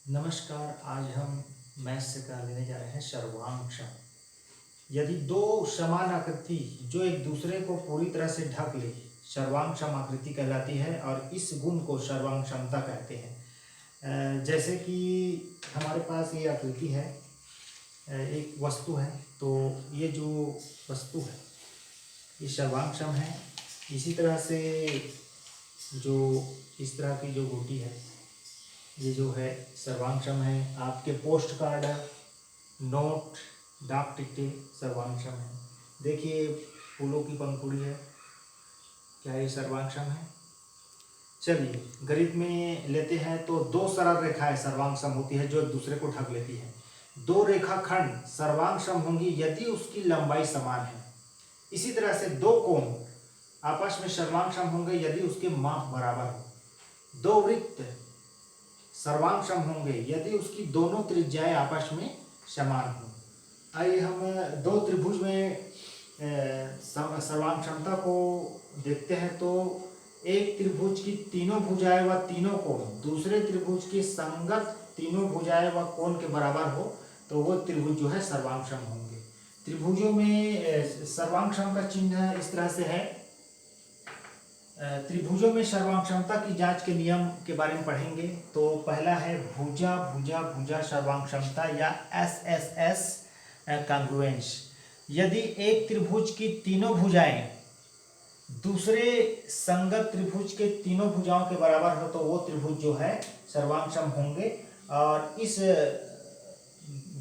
नमस्कार। आज हम मैथ से का लेने जा रहे हैं सर्वांशम। यदि दो समान आकृति जो एक दूसरे को पूरी तरह से ढक ले, सर्वांशम आकृति कहलाती है और इस गुण को सर्वांशमता कहते हैं। जैसे कि हमारे पास ये आकृति है, एक वस्तु है, तो ये जो वस्तु है ये सर्वांशम है। इसी तरह से जो इस तरह की जो गोटी है ये जो है सर्वांशम है। आपके पोस्ट कार्ड, नोट, डाक टिकटें सर्वांशम है। देखिए फूलों की पंखुड़ी है, क्या ये सर्वांशम है? चलिए गणित में लेते हैं तो दो सरल रेखाएं सर्वांशम होती है जो एक दूसरे को ढक लेती है। दो रेखाखंड सर्वांशम होंगी यदि उसकी लंबाई समान है। इसी तरह से दो कोण आपस में सर्वांशम होंगे यदि उसके माप बराबर हो। दो वृत्त सर्वांशम होंगे यदि उसकी दोनों त्रिज्याएं आपस में समान हो। आइए हम दो त्रिभुज में सर्वांशमता को देखते हैं। तो एक त्रिभुज की तीनों भुजाएं व तीनों कोण दूसरे त्रिभुज के संगत तीनों भुजाएं व कोण के बराबर हो तो वो त्रिभुज जो है सर्वांशम होंगे। त्रिभुजों में सर्वांशम का चिन्ह इस तरह से है। त्रिभुजों में सर्वांशमता की जांच के नियम के बारे में पढ़ेंगे। तो पहला है भुजा भुजा भुजा सर्वांशमता या SSS कांग्रुएंस। यदि एक त्रिभुज की तीनों भुजाएं दूसरे संगत त्रिभुज के तीनों भुजाओं के बराबर हो तो वो त्रिभुज जो है सर्वांशम होंगे और इस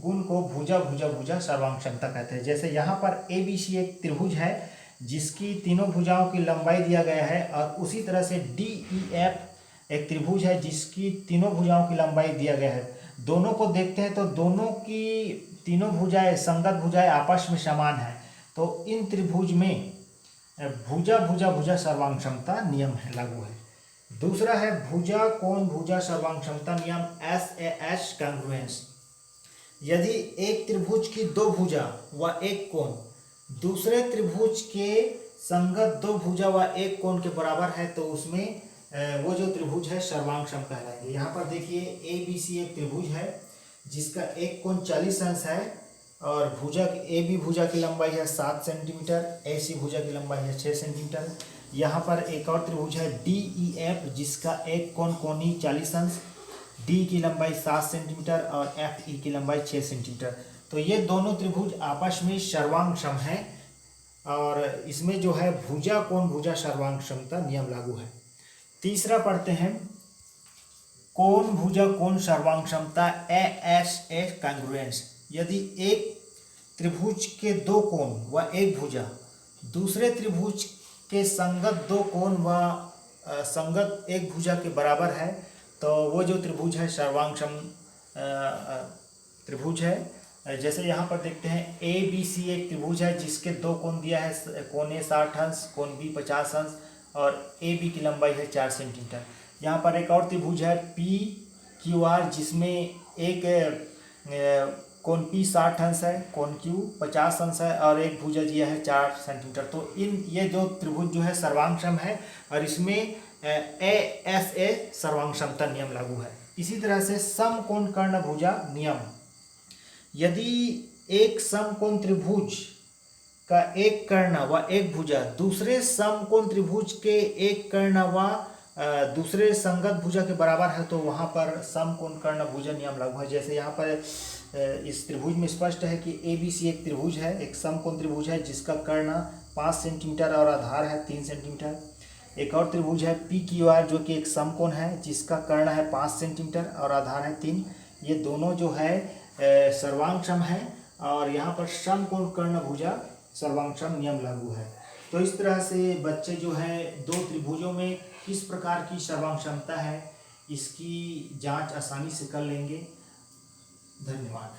गुण को भुजा भुजा भुजा सर्वांशमता कहते हैं। जैसे यहाँ पर ABC एक त्रिभुज है जिसकी तीनों भुजाओं की लंबाई दिया गया है और उसी तरह से DEF एक त्रिभुज है जिसकी तीनों भुजाओं की लंबाई दिया गया है। दोनों को देखते हैं तो दोनों की तीनों भुजाएं संगत भुजाएं आपस में समान है। तो इन त्रिभुज में भुजा भुजा भुजा सर्वांशमता नियम है लागू है। दूसरा है भुजा कोण भुजा सर्वांशमता नियम SAS कांग्रुएंस। यदि एक त्रिभुज की दो भुजा व एक कोण दूसरे त्रिभुज के संगत दो भुजा व एक कोण के बराबर है तो उसमें वो जो त्रिभुज है सर्वांशम कहलाएंगे। यहाँ पर देखिए ABC एक त्रिभुज है जिसका एक कोण 40 अंश है और भुजा AB भुजा की लंबाई है 7 सेंटीमीटर, AC भुजा की लंबाई है 6 सेंटीमीटर। यहाँ पर एक और त्रिभुज है DEF जिसका एक कोण कोणीय 40 अंश, D की लंबाई 7 सेंटीमीटर और FE की लंबाई 6 सेंटीमीटर। तो ये दोनों त्रिभुज आपस में सर्वांशम है और इसमें जो है भुजा कोण भुजा सर्वांशमता नियम लागू है। तीसरा पढ़ते हैं कोण भुजा कोण सर्वांशमता ASA कांग्रुएंस। यदि एक त्रिभुज के दो कोण व एक भुजा दूसरे त्रिभुज के संगत दो कोण व संगत एक भुजा के बराबर है तो वो जो त्रिभुज है सर्वांशम त्रिभुज है। जैसे यहाँ पर देखते हैं ABC एक त्रिभुज है जिसके दो कोण दिया है, कोण A 60 अंश, कोण B 50 अंश और AB की लंबाई है 4 सेंटीमीटर। यहाँ पर एक और त्रिभुज है PQR जिसमें एक कोण P 60 अंश है, कोण Q 50 अंश है और एक भुजा दिया है 4 सेंटीमीटर। तो ये जो त्रिभुज जो है सर्वांशम है और इसमें ASA सर्वांशमता नियम लागू है। इसी तरह से समकोण कर्ण भुजा नियम। यदि एक समकोण त्रिभुज का एक कर्ण व एक भुजा दूसरे समकोण त्रिभुज के एक कर्ण व दूसरे संगत भुजा के बराबर है तो वहाँ पर समकोण कर्ण भुजा नियम लागू है। जैसे यहाँ पर इस त्रिभुज में स्पष्ट है कि ABC एक त्रिभुज है, एक समकोण त्रिभुज है जिसका कर्ण 5 सेंटीमीटर और आधार है 3 सेंटीमीटर। एक और त्रिभुज है PQR जो कि एक समकोण है जिसका कर्ण है 5 सेंटीमीटर और आधार है 3। ये दोनों जो है सर्वांशम है और यहाँ पर समकोण कर्ण भुजा सर्वांशम नियम लागू है। तो इस तरह से बच्चे जो है दो त्रिभुजों में किस प्रकार की सर्वांशमता है इसकी जांच आसानी से कर लेंगे। धन्यवाद।